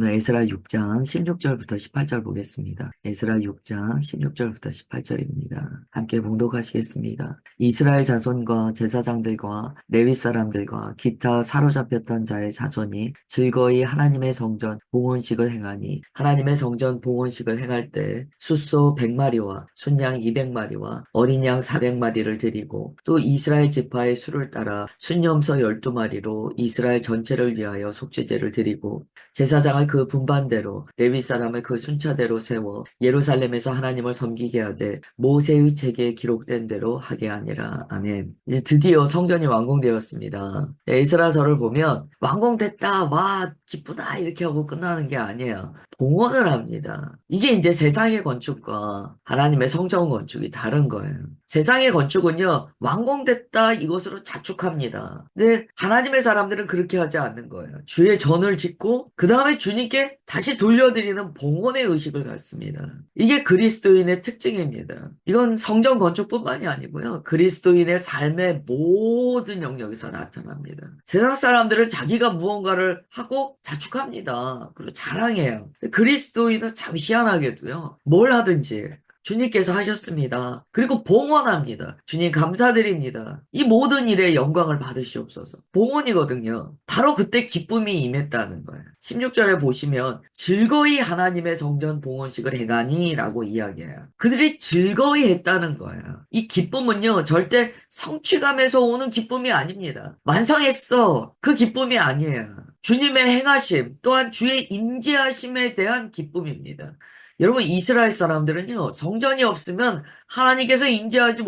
오늘 에스라 6장 16절부터 18절 보겠습니다. 에스라 6장 16절부터 18절입니다. 함께 봉독하시겠습니다. 이스라엘 자손과 제사장들과 레위 사람들과 기타 사로잡혔던 자의 자손이 즐거이 하나님의 성전 봉헌식을 행하니 하나님의 성전 봉헌식을 행할 때 숫소 100마리와 순양 200마리와 어린 양 400마리를 드리고 또 이스라엘 지파의 수를 따라 순염소 12마리로 이스라엘 전체를 위하여 속죄제를 드리고 제사장을 그 분반대로 레위 사람을 그 순차대로 세워 예루살렘에서 하나님을 섬기게 하되 모세의 책에 기록된 대로 하게 하니라. 아멘. 이제 드디어 성전이 완공되었습니다. 에스라서를 보면 완공됐다, 와 기쁘다 이렇게 하고 끝나는 게 아니에요. 봉헌을 합니다. 이게 이제 세상의 건축과 하나님의 성전 건축이 다른 거예요. 세상의 건축은요, 완공됐다 이것으로 자축합니다. 근데 하나님의 사람들은 그렇게 하지 않는 거예요. 주의 전을 짓고 그 다음에 주님께 다시 돌려드리는 봉헌의 의식을 갖습니다. 이게 그리스도인의 특징입니다. 이건 성전 건축뿐만이 아니고요. 그리스도인의 삶의 모든 영역에서 나타납니다. 세상 사람들은 자기가 무언가를 하고 자축합니다. 그리고 자랑해요. 그리스도인은 참 희한하게도요. 뭘 하든지 주님께서 하셨습니다. 그리고 봉헌합니다. 주님 감사드립니다. 이 모든 일에 영광을 받으시옵소서. 봉헌이거든요. 바로 그때 기쁨이 임했다는 거예요. 16절에 보시면 즐거이 하나님의 성전 봉헌식을 행하니 라고 이야기해요. 그들이 즐거이 했다는 거예요. 이 기쁨은요, 절대 성취감에서 오는 기쁨이 아닙니다. 완성했어. 그 기쁨이 아니에요. 주님의 행하심, 또한 주의 임재하심에 대한 기쁨입니다. 여러분, 이스라엘 사람들은요, 성전이 없으면 하나님께서 임재하지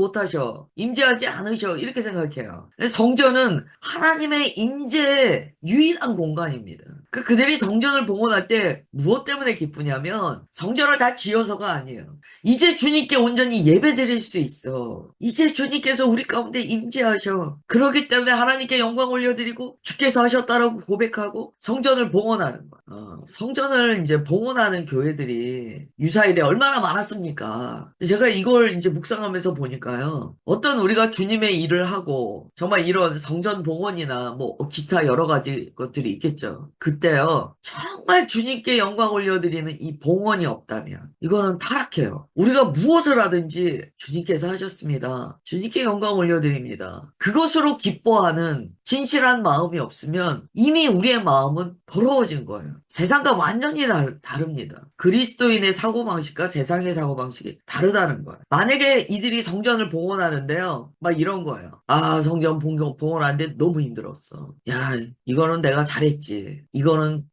않으셔 이렇게 생각해요. 성전은 하나님의 임재의 유일한 공간입니다. 그들이 성전을 봉헌할 때 무엇 때문에 기쁘냐면 성전을 다 지어서가 아니에요. 이제 주님께 온전히 예배드릴 수 있어. 이제 주님께서 우리 가운데 임재하셔. 그렇기 때문에 하나님께 영광 올려드리고 주께서 하셨다라고 고백하고 성전을 봉헌하는 거야. 성전을 이제 봉헌하는 교회들이 유사일에 얼마나 많았습니까? 제가 이걸 이제 묵상하면서 보니까요. 어떤 우리가 주님의 일을 하고 정말 이런 성전 봉헌이나 뭐 기타 여러 가지 것들이 있겠죠. 그때요. 정말 주님께 영광 올려드리는 이 봉헌이 없다면 이거는 타락해요. 우리가 무엇을 하든지 주님께서 하셨습니다. 주님께 영광 올려드립니다. 그것으로 기뻐하는 진실한 마음이 없으면 이미 우리의 마음은 더러워진 거예요. 세상과 완전히 다릅니다. 그리스도인의 사고방식과 세상의 사고방식이 다르다는 거예요. 만약에 이들이 성전을 봉헌하는데요. 막 이런 거예요. 아, 성전 봉헌하는데 너무 힘들었어. 야, 이거는 내가 잘했지. 이거는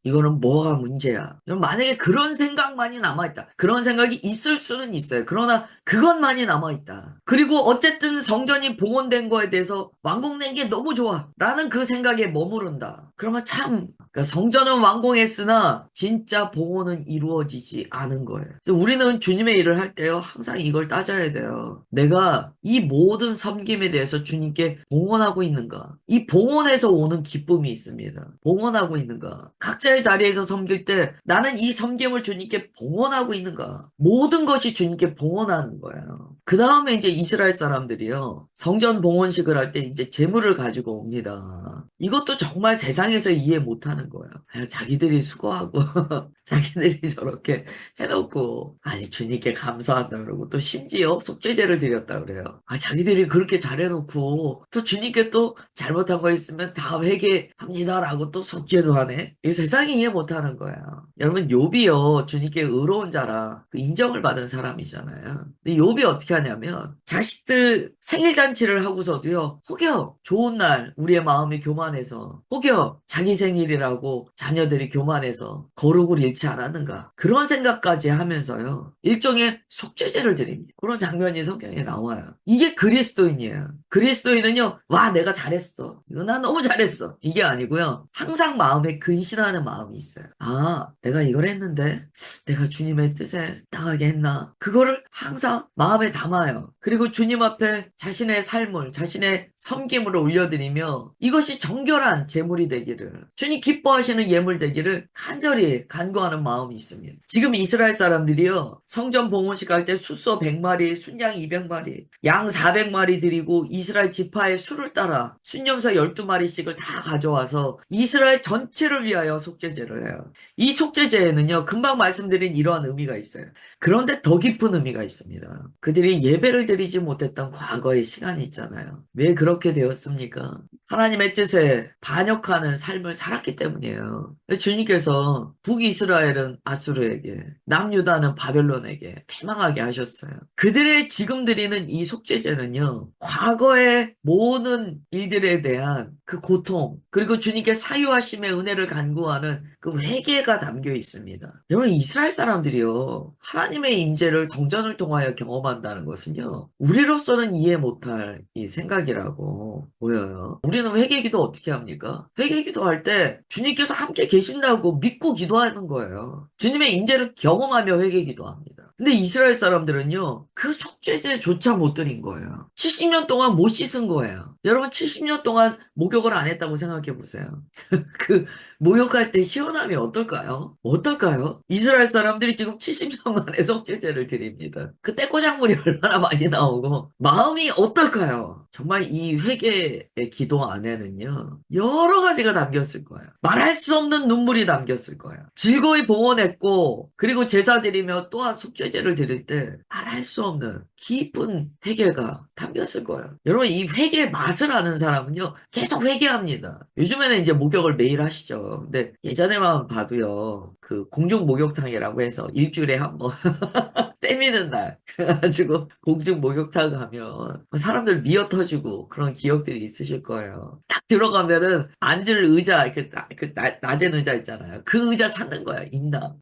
뭐가 문제야. 만약에 그런 생각만이 남아있다. 그런 생각이 있을 수는 있어요. 그러나 그것만이 남아있다. 그리고 어쨌든 성전이 봉헌된 거에 대해서 완공된 게 너무 좋아. 라는 그 생각에 머무른다. 그러면 참 그러니까 성전은 완공했으나 진짜 봉헌은 이루어지지 않은 거예요. 그래서 우리는 주님의 일을 할 때요. 항상 이걸 따져야 돼요. 내가 이 모든 섬김에 대해서 주님께 봉헌하고 있는가? 이 봉헌에서 오는 기쁨이 있습니다. 봉헌하고 있는가? 각자의 자리에서 섬길 때 나는 이 섬김을 주님께 봉헌하고 있는가? 모든 것이 주님께 봉헌하는 거예요. 그 다음에 이제 이스라엘 사람들이요. 성전 봉헌식을 할 때 이제 제물을 가지고 옵니다. 이것도 정말 세상에서 이해 못하는 거예요. 자기들이 수고하고 자기들이 저렇게 해놓고 아니 주님께 감사한다 그러고 또 심지어 속죄제를 드렸다 그래요. 자기들이 그렇게 잘해놓고 또 주님께 또 잘못한 거 있으면 다 회개합니다라고 또 속죄도 하네. 이 세상이 이해 못하는 거예요. 여러분 욥이요 주님께 의로운 자라 그 인정을 받은 사람이잖아요. 근데 욥이 어떻게 하냐면 자식들 생일잔치를 하고서도요 혹여 좋은 날 우리의 마음이 교만해서 혹여 자기 생일이라고 자녀들이 교만해서 거룩을 잃지 않았는가 그런 생각까지 하면서요 일종의 속죄제를 드립니다. 그런 장면이 성경에 나와요. 이게 그리스도인이에요. 그리스도인은요 와 내가 잘했어 이거 나 너무 잘했어 이게 아니고요 항상 마음에 근신하는 마음이 있어요. 내가 이걸 했는데 내가 주님의 뜻에 당하게 했나 그거를 항상 마음에 담아요. 그리고 주님 앞에 자신의 삶을 자신의 섬김을 올려드리며 이것이 정결한 제물이 되기를 주님 기뻐하시는 예물 되기를 간절히 간구하는 마음이 있습니다. 지금 이스라엘 사람들이요, 성전 봉헌식 할 때 숫소 100마리, 순양 200마리, 양 400마리 드리고 이스라엘 지파의 수를 따라 순염소 12마리씩을 다 가져와서 이스라엘 전체를 위하여 속죄제를 해요. 이 속죄제에는요, 금방 말씀드린 이러한 의미가 있어요. 그런데 더 깊은 의미가 있습니다. 그들이 예배를 드리지 못했던 과거의 시간이 있잖아요. 왜 그렇게 되었습니까? 하나님의 뜻에 반역하는 삶을 살았기 때문이에요. 주님께서 북이스라엘은 아수르에게, 남유다는 바벨론에게 패망하게 하셨어요. 그들의 지금 드리는 이 속죄제는요, 과거의 모든 일들에 대한 그 고통, 그리고 주님께 사유하심의 은혜를 간구하는 그 회개가 담겨 있습니다. 여러분, 이스라엘 사람들이요, 하나님의 임재를 정전을 통하여 경험한다는 것은요, 우리로서는 이해 못할 이 생각이라고 보여요. 우리는 회개기도 어떻게 합니까? 회개기도 할 때 주님께서 함께 계신다고 믿고 기도하는 거예요. 주님의 임재를 경험하며 회개기도 합니다. 근데 이스라엘 사람들은요, 그 속죄제조차 못 드린 거예요. 70년 동안 못 씻은 거예요. 여러분, 70년 동안 목욕을 안 했다고 생각해 보세요. 그 목욕할 때 시원함이 어떨까요? 어떨까요? 이스라엘 사람들이 지금 70년 만에 속죄제를 드립니다. 그 떼꼬작물이 얼마나 많이 나오고 마음이 어떨까요? 정말 이 회개의 기도 안에는요, 여러 가지가 담겼을 거예요. 말할 수 없는 눈물이 담겼을 거예요. 즐거이 봉헌했고, 그리고 제사 드리며 또한 속죄제를 드릴 때 말할 수 없는 깊은 회개가 담겼을 거예요. 여러분, 이 회개의 맛을 아는 사람은요, 계속 회개합니다. 요즘에는 이제 목욕을 매일 하시죠. 근데 예전에만 봐도요, 그 공중 목욕탕이라고 해서 일주일에 한 번 때미는 날 그래가지고 공중 목욕탕 가면 사람들 미어 터지고 그런 기억들이 있으실 거예요. 딱 들어가면은 앉을 의자, 낮은 의자 있잖아요. 그 의자 찾는 거야, 인당.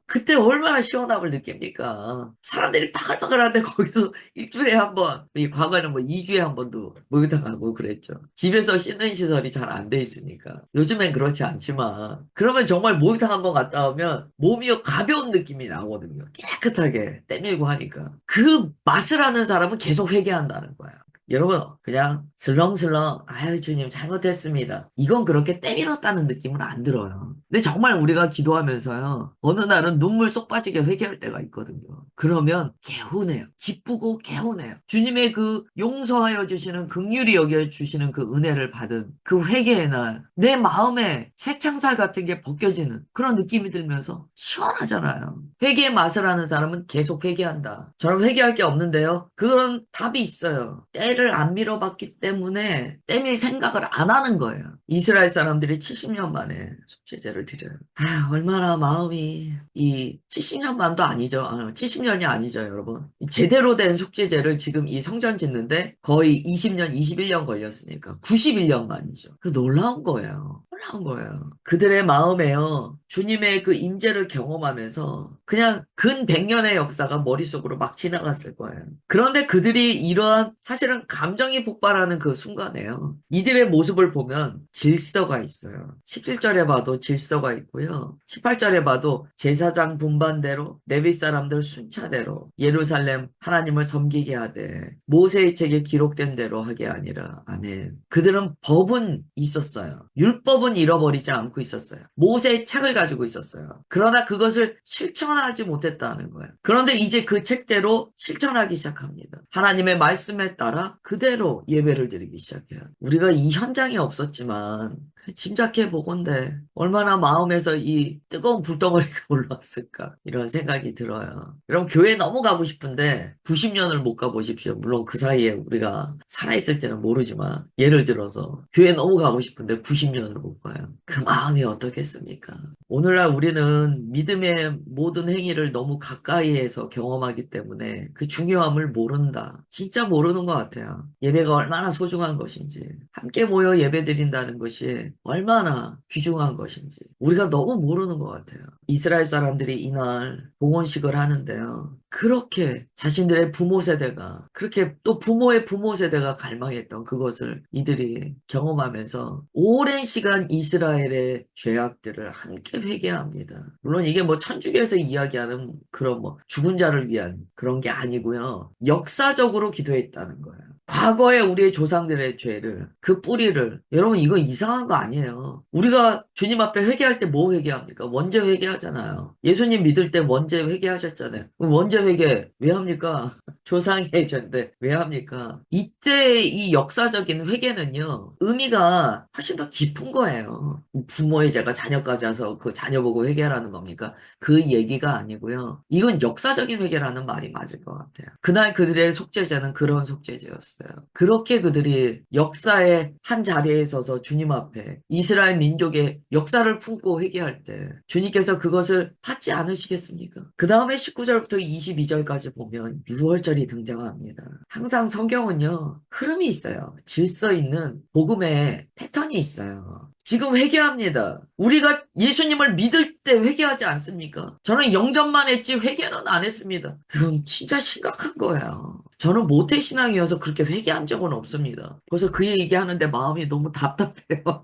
그때 얼마나 시원함을 느낍니까? 사람들이 바글바글한데 거기서 일주일에 한 번, 이 과거에는 뭐 2주에 한 번도 목욕탕 가고 그랬죠. 집에서 씻는 시설이 잘 안 돼 있으니까. 요즘엔 그렇지 않지만, 그러면 정말 목욕탕 한 번 갔다 오면 몸이 가벼운 느낌이 나거든요. 깨끗하게 때밀고 하니까. 그 맛을 아는 사람은 계속 회개한다는 거야. 여러분, 그냥 슬렁슬렁 아유 주님 잘못했습니다, 이건 그렇게 때밀었다는 느낌은 안 들어요. 근데 정말 우리가 기도하면서요, 어느 날은 눈물 쏙 빠지게 회개할 때가 있거든요. 그러면 개운해요. 기쁘고 개운해요. 주님의 그 용서하여 주시는, 긍휼히 여겨 주시는 그 은혜를 받은 그 회개의 날, 내 마음에 새 창살 같은 게 벗겨지는 그런 느낌이 들면서 시원하잖아요. 회개의 맛을 아는 사람은 계속 회개한다. 저는 회개할 게 없는데요, 그런 답이 있어요. 때를 안 밀어봤기 때문에 때밀 생각을 안 하는 거예요. 이스라엘 사람들이 70년 만에 속죄제를 드려요. 아, 얼마나 마음이, 이 70년만도 아니죠. 70년이 아니죠, 여러분. 제대로 된 속죄제를 지금 이 성전 짓는데 거의 20년, 21년 걸렸으니까 91년 만이죠. 그 놀라운 거예요. 놀라운 거예요. 그들의 마음에요, 주님의 그 임재를 경험하면서 그냥 근 100년의 역사가 머릿속으로 막 지나갔을 거예요. 그런데 그들이 이러한, 사실은 감정이 폭발하는 그 순간에요, 이들의 모습을 보면 질서가 있어요. 17절에 봐도 질서가 있고요, 18절에 봐도 제사장 분반대로 레위 사람들 순차대로 예루살렘 하나님을 섬기게 하되 모세의 책에 기록된 대로 하게 아니라. 아멘. 그들은 법은 있었어요. 율법은 잃어버리지 않고 있었어요. 모세의 책을 가지고 있었어요. 그러나 그것을 실천하지 못했다는 거예요. 그런데 이제 그 책대로 실천하기 시작합니다. 하나님의 말씀에 따라 그대로 예배를 드리기 시작해요. 우리가 이 현장에 없었지만 짐작해 보건대 얼마나 마음에서 이 뜨거운 불덩어리가 올라왔을까, 이런 생각이 들어요. 여러분, 교회 너무 가고 싶은데 90년을 못 가보십시오. 물론 그 사이에 우리가 살아있을지는 모르지만, 예를 들어서 교회 너무 가고 싶은데 90년을 못 가요. 그 마음이 어떻겠습니까? 오늘날 우리는 믿음의 모든 행위를 너무 가까이에서 경험하기 때문에 그 중요함을 모른다. 진짜 모르는 것 같아요. 예배가 얼마나 소중한 것인지, 함께 모여 예배 드린다는 것이 얼마나 귀중한 것인지 우리가 너무 모르는 것 같아요. 이스라엘 사람들이 이날 봉헌식을 하는데요, 그렇게 자신들의 부모 세대가, 그렇게 또 부모의 부모 세대가 갈망했던 그것을 이들이 경험하면서 오랜 시간 이스라엘의 죄악들을 함께 회개합니다. 물론 이게 뭐 천주교에서 이야기하는 그런 뭐 죽은 자를 위한 그런 게 아니고요, 역사적으로 기도했다는 거예요. 과거에 우리의 조상들의 죄를, 그 뿌리를, 여러분, 이거 이상한 거 아니에요. 우리가 주님 앞에 회개할 때 뭐 회개합니까? 원죄 회개하잖아요. 예수님 믿을 때 원죄 회개하셨잖아요. 그럼 원죄 회개 왜 합니까? 조상의 죄인데 왜 합니까? 이때 이 역사적인 회개는요, 의미가 훨씬 더 깊은 거예요. 부모의 죄가 자녀까지 와서 그 자녀 보고 회개하라는 겁니까? 그 얘기가 아니고요. 이건 역사적인 회개라는 말이 맞을 것 같아요. 그날 그들의 속죄제는 그런 속죄제였어요. 그렇게 그들이 역사의 한 자리에 서서 주님 앞에 이스라엘 민족의 역사를 품고 회개할 때 주님께서 그것을 받지 않으시겠습니까? 그 다음에 19절부터 22절까지 보면 6월절이 등장합니다. 항상 성경은요, 흐름이 있어요. 질서 있는 복음의 패턴이 있어요. 지금 회개합니다. 우리가 예수님을 믿을 때 회개하지 않습니까? 저는 영접만 했지 회개는 안 했습니다. 이건 진짜 심각한 거예요. 저는 모태신앙이어서 그렇게 회개한 적은 없습니다. 그래서 그 얘기하는데 마음이 너무 답답해요.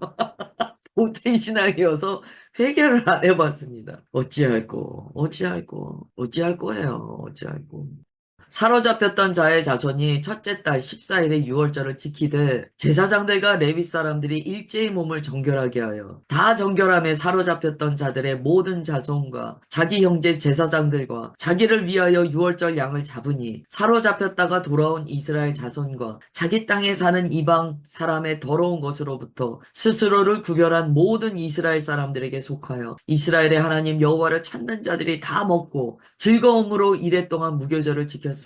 모태신앙이어서 회개를 안 해봤습니다. 어찌할 거예요. 사로잡혔던 자의 자손이 첫째 달 14일에 유월절을 지키되 제사장들과 레위 사람들이 일제히 몸을 정결하게 하여 다 정결함에 사로잡혔던 자들의 모든 자손과 자기 형제 제사장들과 자기를 위하여 유월절 양을 잡으니 사로잡혔다가 돌아온 이스라엘 자손과 자기 땅에 사는 이방 사람의 더러운 것으로부터 스스로를 구별한 모든 이스라엘 사람들에게 속하여 이스라엘의 하나님 여호와를 찾는 자들이 다 먹고 즐거움으로 이랫동안 무교절을 지켰으니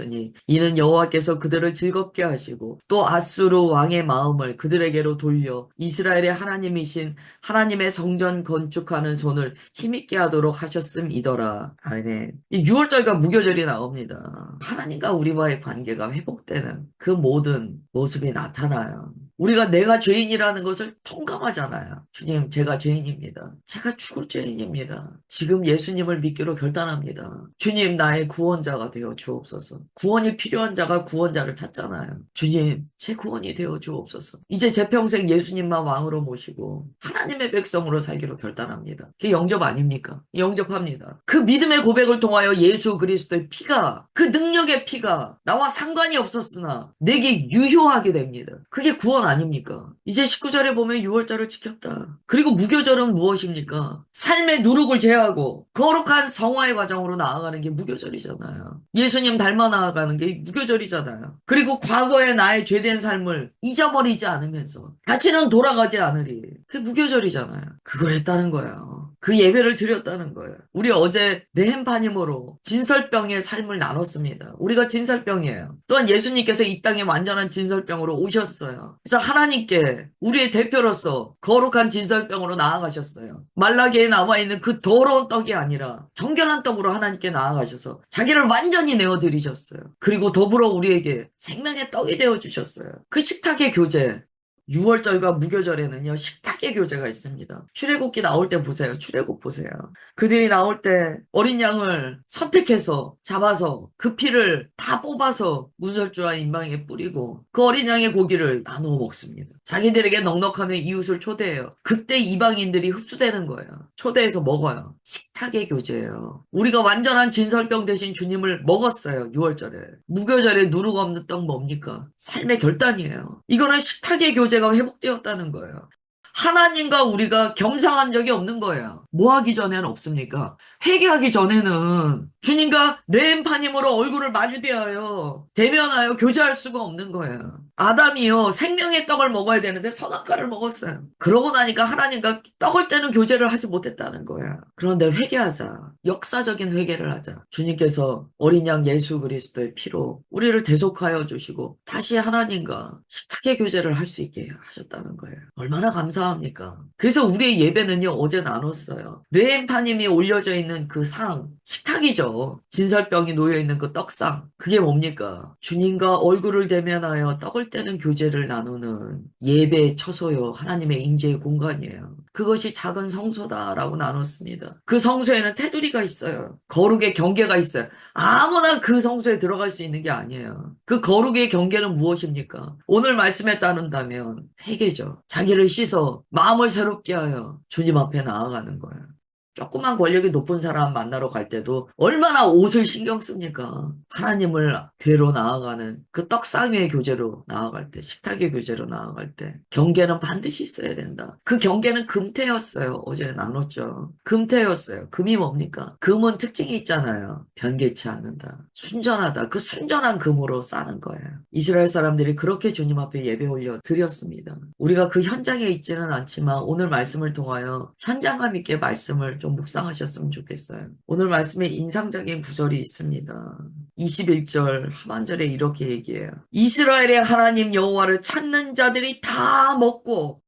이는 여호와께서 그들을 즐겁게 하시고 또 아수르 왕의 마음을 그들에게로 돌려 이스라엘의 하나님이신 하나님의 성전 건축하는 손을 힘있게 하도록 하셨음이더라. 아멘. 이 6월절과 무교절이 나옵니다. 하나님과 우리와의 관계가 회복되는 그 모든 모습이 나타나요. 우리가 내가 죄인이라는 것을 통감하잖아요. 주님, 제가 죄인입니다. 제가 죽을 죄인입니다. 지금 예수님을 믿기로 결단합니다. 주님, 나의 구원자가 되어 주옵소서. 구원이 필요한 자가 구원자를 찾잖아요. 주님, 제 구원이 되어 주옵소서. 이제 제 평생 예수님만 왕으로 모시고 하나님의 백성으로 살기로 결단합니다. 그게 영접 아닙니까? 영접합니다. 그 믿음의 고백을 통하여 예수 그리스도의 피가, 그 능력의 피가 나와 상관이 없었으나 내게 유효하게 됩니다. 그게 구원 아닙니까? 이제 19절에 보면 6월절을 지켰다. 그리고 무교절은 무엇입니까? 삶의 누룩을 제하고 거룩한 성화의 과정으로 나아가는 게 무교절이잖아요. 예수님 닮아 나아가는 게 무교절이잖아요. 그리고 과거의 나의 죄된 삶을 잊어버리지 않으면서 다시는 돌아가지 않으리. 그게 무교절이잖아요. 그걸 했다는 거예요. 그 예배를 드렸다는 거예요. 우리 어제 레헴파님으로 진설병의 삶을 나눴습니다. 우리가 진설병이에요. 또한 예수님께서 이 땅에 완전한 진설병으로 오셨어요. 그래서 하나님께 우리의 대표로서 거룩한 진설병으로 나아가셨어요. 말라기에 나와 있는 그 더러운 떡이 아니라 정결한 떡으로 하나님께 나아가셔서 자기를 완전히 내어드리셨어요. 그리고 더불어 우리에게 생명의 떡이 되어주셨어요. 그 식탁의 교제, 6월절과 무교절에는요, 식탁의 교제가 있습니다. 출애굽기 나올 때 보세요. 출애굽 보세요. 그들이 나올 때 어린 양을 선택해서 잡아서 그 피를 다 뽑아서 문설주와 인방에 뿌리고 그 어린 양의 고기를 나누어 먹습니다. 자기들에게 넉넉하면 이웃을 초대해요. 그때 이방인들이 흡수되는 거예요. 초대해서 먹어요. 식탁의 교제예요. 우리가 완전한 진설병 대신 주님을 먹었어요. 6월절에. 무교절에 누룩 없는 떡 뭡니까? 삶의 결단이에요. 이거는 식탁의 교제가 회복되었다는 거예요. 하나님과 우리가 겸상한 적이 없는 거예요. 뭐 하기 전에는 없습니까? 회개하기 전에는 주님과 레엠파님으로 얼굴을 마주대하여 대면하여 교제할 수가 없는 거예요. 아담이요 생명의 떡을 먹어야 되는데 선악과를 먹었어요. 그러고 나니까 하나님과 떡을 떼는 교제를 하지 못했다는 거야. 그런데 회개하자. 역사적인 회개를 하자. 주님께서 어린 양 예수 그리스도의 피로 우리를 대속하여 주시고 다시 하나님과 식탁의 교제를 할 수 있게 하셨다는 거예요. 얼마나 감사합니까? 그래서 우리의 예배는요 어제 나눴어요. 레엠파님이 올려져 있는 그 상, 식탁이죠. 진설병이 놓여있는 그 떡상. 그게 뭡니까? 주님과 얼굴을 대면하여 떡을 떼는 교제를 나누는 예배의 처소요. 하나님의 임재의 공간이에요. 그것이 작은 성소다라고 나눴습니다. 그 성소에는 테두리가 있어요. 거룩의 경계가 있어요. 아무나 그 성소에 들어갈 수 있는 게 아니에요. 그 거룩의 경계는 무엇입니까? 오늘 말씀에 따른다면 회개죠. 자기를 씻어 마음을 새롭게 하여 주님 앞에 나아가는 거예요. 조그만 권력이 높은 사람 만나러 갈 때도 얼마나 옷을 신경 씁니까? 하나님을 뵈러 나아가는 그 떡상의 교제로 나아갈 때, 식탁의 교제로 나아갈 때, 경계는 반드시 있어야 된다. 그 경계는 금태였어요. 어제 나눴죠. 금태였어요. 금이 뭡니까? 금은 특징이 있잖아요. 변개치 않는다. 순전하다. 그 순전한 금으로 싸는 거예요. 이스라엘 사람들이 그렇게 주님 앞에 예배 올려 드렸습니다. 우리가 그 현장에 있지는 않지만 오늘 말씀을 통하여 현장감 있게 말씀을 좀 묵상하셨으면 좋겠어요. 오늘 말씀에 인상적인 구절이 있습니다. 21절 하반절에 이렇게 얘기해요. 이스라엘의 하나님 여호와를 찾는 자들이 다 먹고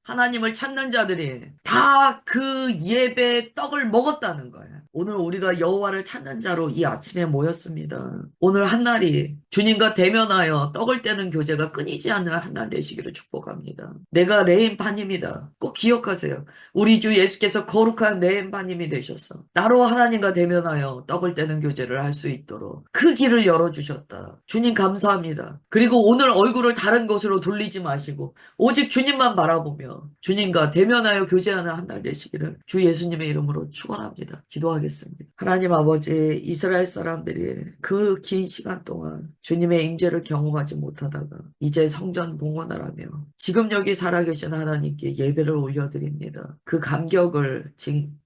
하나님을 찾는 자들이 다 그 예배의 떡을 먹었다는 거예요. 오늘 우리가 여호와를 찾는 자로 이 아침에 모였습니다. 오늘 한날이 주님과 대면하여 떡을 떼는 교제가 끊이지 않는 한날 되시기를 축복합니다. 내가 레인파님이다. 꼭 기억하세요. 우리 주 예수께서 거룩한 레인파님이 되셔서 나로 하나님과 대면하여 떡을 떼는 교제를 할 수 있도록 그 길을 열어주셨다. 주님 감사합니다. 그리고 오늘 얼굴을 다른 곳으로 돌리지 마시고 오직 주님만 바라보며 주님과 대면하여 교제하는 한날 되시기를 주 예수님의 이름으로 축원합니다. 기도하겠습니다. 하나님 아버지, 이스라엘 사람들이 그 긴 시간 동안 주님의 임재를 경험하지 못하다가 이제 성전 봉헌을 하며 지금 여기 살아계신 하나님께 예배를 올려드립니다. 그 감격을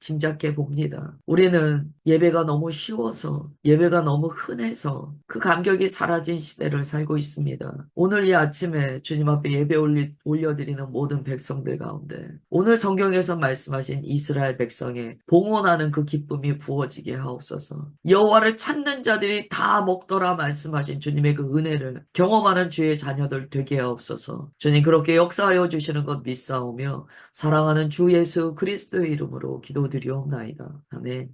짐작해 봅니다. 우리는 예배가 너무 쉬워서 예배가 너무 흔해서 그 감격이 사라진 시대를 살고 있습니다. 오늘 이 아침에 주님 앞에 예배 올려드리는 모든 백성들 가운데 오늘 성경에서 말씀하신 이스라엘 백성의 봉헌하는 그 기쁨이 부어지게 하옵소서. 여호와를 찾는 자들이 다 먹더라 말씀하신 주님의 그 은혜를 경험하는 주의 자녀들 되게 하옵소서. 주님 그렇게 역사하여 주시는 것 믿사오며 사랑하는 주 예수 그리스도의 이름으로 기도드리옵나이다. 아멘.